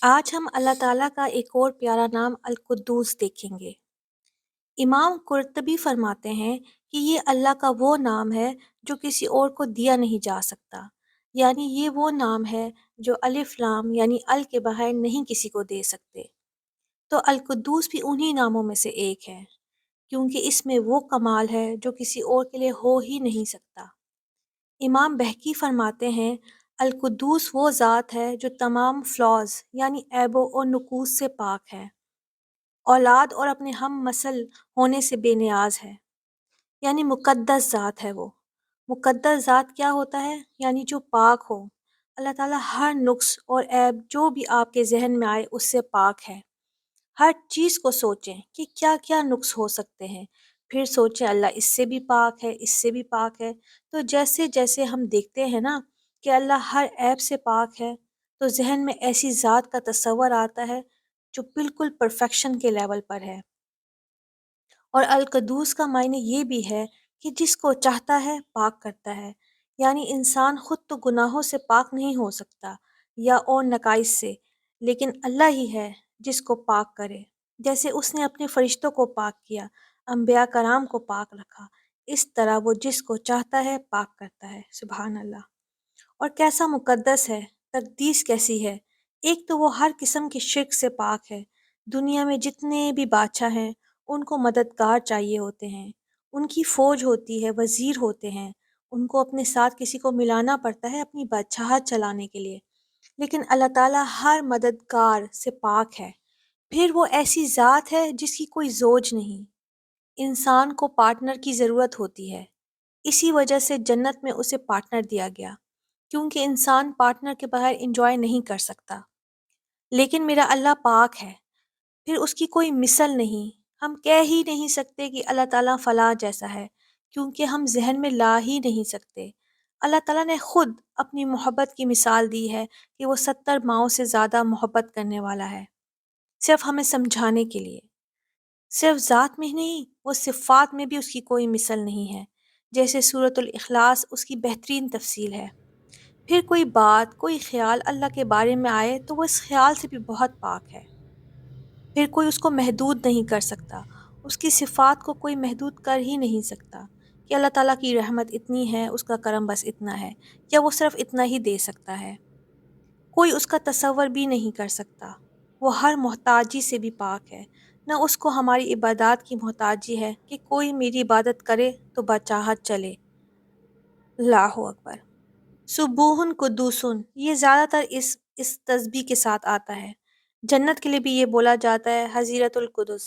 آج ہم اللہ تعالیٰ کا ایک اور پیارا نام القدوس دیکھیں گے۔ امام قرطبی فرماتے ہیں کہ یہ اللہ کا وہ نام ہے جو کسی اور کو دیا نہیں جا سکتا، یعنی یہ وہ نام ہے جو الف لام یعنی ال کے بغیر نہیں کسی کو دے سکتے۔ تو القدوس بھی انہی ناموں میں سے ایک ہے، کیونکہ اس میں وہ کمال ہے جو کسی اور کے لیے ہو ہی نہیں سکتا۔ امام بہقی فرماتے ہیں القدوس وہ ذات ہے جو تمام فلاز یعنی عیبوں اور نقوص سے پاک ہے، اولاد اور اپنے ہم مسل ہونے سے بے نیاز ہے، یعنی مقدس ذات ہے وہ۔ مقدس ذات کیا ہوتا ہے؟ یعنی جو پاک ہو۔ اللہ تعالیٰ ہر نقص اور عیب جو بھی آپ کے ذہن میں آئے اس سے پاک ہے۔ ہر چیز کو سوچیں کہ کیا کیا نقص ہو سکتے ہیں، پھر سوچیں اللہ اس سے بھی پاک ہے، اس سے بھی پاک ہے۔ تو جیسے جیسے ہم دیکھتے ہیں نا کہ اللہ ہر عیب سے پاک ہے، تو ذہن میں ایسی ذات کا تصور آتا ہے جو بالکل پرفیکشن کے لیول پر ہے۔ اور القدوس کا معنی یہ بھی ہے کہ جس کو چاہتا ہے پاک کرتا ہے، یعنی انسان خود تو گناہوں سے پاک نہیں ہو سکتا یا اور نقائص سے، لیکن اللہ ہی ہے جس کو پاک کرے۔ جیسے اس نے اپنے فرشتوں کو پاک کیا، انبیاء کرام کو پاک رکھا، اس طرح وہ جس کو چاہتا ہے پاک کرتا ہے۔ سبحان اللہ۔ اور کیسا مقدس ہے، تقدیس کیسی ہے۔ ایک تو وہ ہر قسم کی شرک سے پاک ہے۔ دنیا میں جتنے بھی بادشاہ ہیں ان کو مددگار چاہیے ہوتے ہیں، ان کی فوج ہوتی ہے، وزیر ہوتے ہیں، ان کو اپنے ساتھ کسی کو ملانا پڑتا ہے اپنی بادشاہت چلانے کے لیے، لیکن اللہ تعالیٰ ہر مددگار سے پاک ہے۔ پھر وہ ایسی ذات ہے جس کی کوئی زوج نہیں۔ انسان کو پارٹنر کی ضرورت ہوتی ہے، اسی وجہ سے جنت میں اسے پارٹنر دیا گیا، کیونکہ انسان پارٹنر کے بغیر انجوائے نہیں کر سکتا۔ لیکن میرا اللہ پاک ہے، پھر اس کی کوئی مثل نہیں۔ ہم کہہ ہی نہیں سکتے کہ اللہ تعالیٰ فلاں جیسا ہے، کیونکہ ہم ذہن میں لا ہی نہیں سکتے۔ اللہ تعالیٰ نے خود اپنی محبت کی مثال دی ہے کہ وہ 70 ماؤں سے زیادہ محبت کرنے والا ہے، صرف ہمیں سمجھانے کے لیے۔ صرف ذات میں نہیں، وہ صفات میں بھی اس کی کوئی مثل نہیں ہے۔ جیسے سورۃ الاخلاص اس کی بہترین تفصیل ہے۔ پھر کوئی بات، کوئی خیال اللہ کے بارے میں آئے تو وہ اس خیال سے بھی بہت پاک ہے۔ پھر کوئی اس کو محدود نہیں کر سکتا، اس کی صفات کو کوئی محدود کر ہی نہیں سکتا کہ اللہ تعالیٰ کی رحمت اتنی ہے، اس کا کرم بس اتنا ہے، یا وہ صرف اتنا ہی دے سکتا ہے۔ کوئی اس کا تصور بھی نہیں کر سکتا۔ وہ ہر محتاجی سے بھی پاک ہے، نہ اس کو ہماری عبادات کی محتاجی ہے کہ کوئی میری عبادت کرے تو بچاہت چلے۔ اللہ اکبر۔ سبوہن قدوسن، یہ زیادہ تر اس تسبیح کے ساتھ آتا ہے۔ جنت کے لیے بھی یہ بولا جاتا ہے حضیرت القدس۔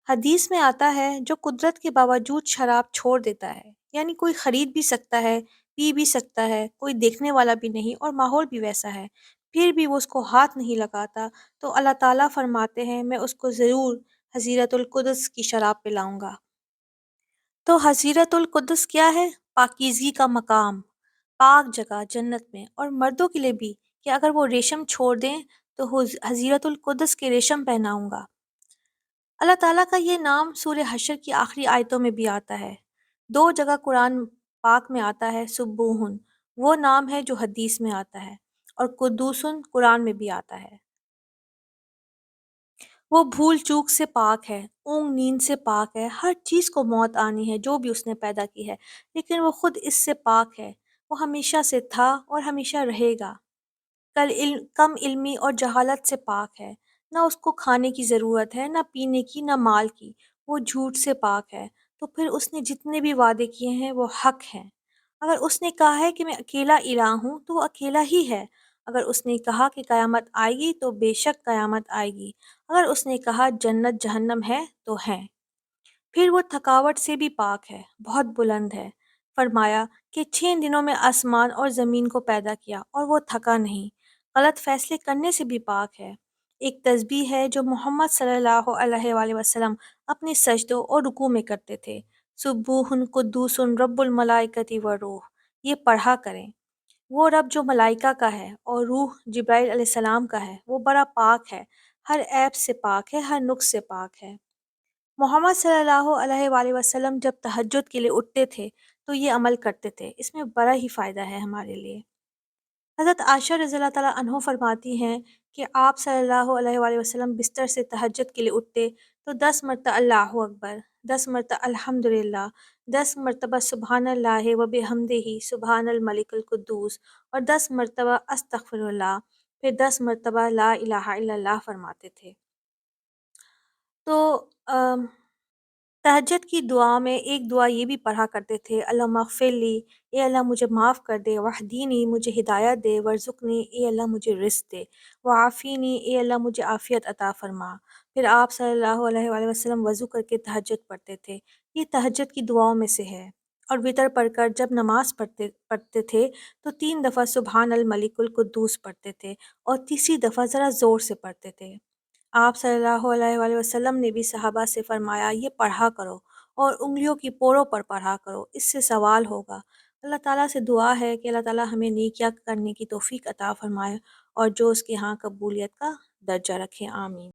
حدیث میں آتا ہے جو قدرت کے باوجود شراب چھوڑ دیتا ہے، یعنی کوئی خرید بھی سکتا ہے، پی بھی سکتا ہے، کوئی دیکھنے والا بھی نہیں اور ماحول بھی ویسا ہے، پھر بھی وہ اس کو ہاتھ نہیں لگاتا، تو اللہ تعالیٰ فرماتے ہیں میں اس کو ضرور حضیرت القدس کی شراب پلاؤں گا۔ تو حضیرت القدس کیا ہے؟ پاکیزگی کا مقام، پاک جگہ جنت میں، اور مردوں کے لیے بھی کہ اگر وہ ریشم چھوڑ دیں تو حضیرت القدس کے ریشم پہناؤں گا۔ اللہ تعالیٰ کا یہ نام سورہ حشر کی آخری آیتوں میں بھی آتا ہے۔ 2 جگہ قرآن پاک میں آتا ہے سبوہن، وہ نام ہے جو حدیث میں آتا ہے، اور قدوسن قرآن میں بھی آتا ہے۔ وہ بھول چوک سے پاک ہے، اونگ نیند سے پاک ہے، ہر چیز کو موت آنی ہے جو بھی اس نے پیدا کی ہے، لیکن وہ خود اس سے پاک ہے۔ وہ ہمیشہ سے تھا اور ہمیشہ رہے گا۔ کم علمی اور جہالت سے پاک ہے، نہ اس کو کھانے کی ضرورت ہے، نہ پینے کی، نہ مال کی۔ وہ جھوٹ سے پاک ہے، تو پھر اس نے جتنے بھی وعدے کیے ہیں وہ حق ہیں۔ اگر اس نے کہا ہے کہ میں اکیلا الہ ہوں تو وہ اکیلا ہی ہے۔ اگر اس نے کہا کہ قیامت آئے گی تو بے شک قیامت آئے گی۔ اگر اس نے کہا جنت جہنم ہے تو ہے۔ پھر وہ تھکاوٹ سے بھی پاک ہے، بہت بلند ہے۔ فرمایا کہ 6 دنوں میں آسمان اور زمین کو پیدا کیا اور وہ تھکا نہیں۔ غلط فیصلے کرنے سے بھی پاک ہے۔ ایک تسبیح ہے جو محمد صلی اللہ علیہ وآلہ وسلم اپنے سجدوں اور رکوع میں کرتے تھے، سبوحن قدوس رب الملائکۃ والروح۔ یہ پڑھا کریں۔ وہ رب جو ملائکہ کا ہے اور روح جبرائیل علیہ السلام کا ہے، وہ بڑا پاک ہے، ہر عیب سے پاک ہے، ہر نقص سے پاک ہے۔ محمد صلی اللہ علیہ وآلہ وسلم جب تہجد کے لیے اٹھتے تھے تو یہ عمل کرتے تھے، اس میں بڑا ہی فائدہ ہے ہمارے لیے۔ حضرت عائشہ رضی اللہ تعالیٰ عنہ فرماتی ہیں کہ آپ صلی اللہ علیہ وآلہ وسلم بستر سے تہجد کے لیے اٹھتے تو 10 مرتبہ اللہ اکبر، 10 مرتبہ الحمدللہ، 10 مرتبہ سبحان اللہ و بحمدہ سبحان الملک القدوس اور 10 مرتبہ استغفر اللہ، پھر 10 مرتبہ لا الہ الا اللہ فرماتے تھے۔ تو تہجد کی دعا میں ایک دعا یہ بھی پڑھا کرتے تھے، اللہم اغفر لی، اے اللہ مجھے معاف کر دے، واہدینی مجھے ہدایت دے، وارزقنی اے اللہ مجھے رزق دے، وعافینی اے اللہ مجھے عافیت عطا فرما۔ پھر آپ صلی اللہ علیہ وآلہ وسلم وضو کر کے تہجد پڑھتے تھے، یہ تہجد کی دعاؤں میں سے ہے۔ اور وطر پڑھ کر جب نماز پڑھتے تھے تو 3 دفعہ سبحان الملک القدوس پڑھتے تھے اور تیسری دفعہ ذرا زور سے پڑھتے تھے۔ آپ صلی اللہ علیہ وآلہ وسلم نے بھی صحابہ سے فرمایا یہ پڑھا کرو اور انگلیوں کی پوروں پر پڑھا کرو، اس سے ثواب ہوگا۔ اللہ تعالیٰ سے دعا ہے کہ اللہ تعالیٰ ہمیں نیکیاں کرنے کی توفیق عطا فرمائے اور جو اس کے ہاں قبولیت کا درجہ رکھے، آمین۔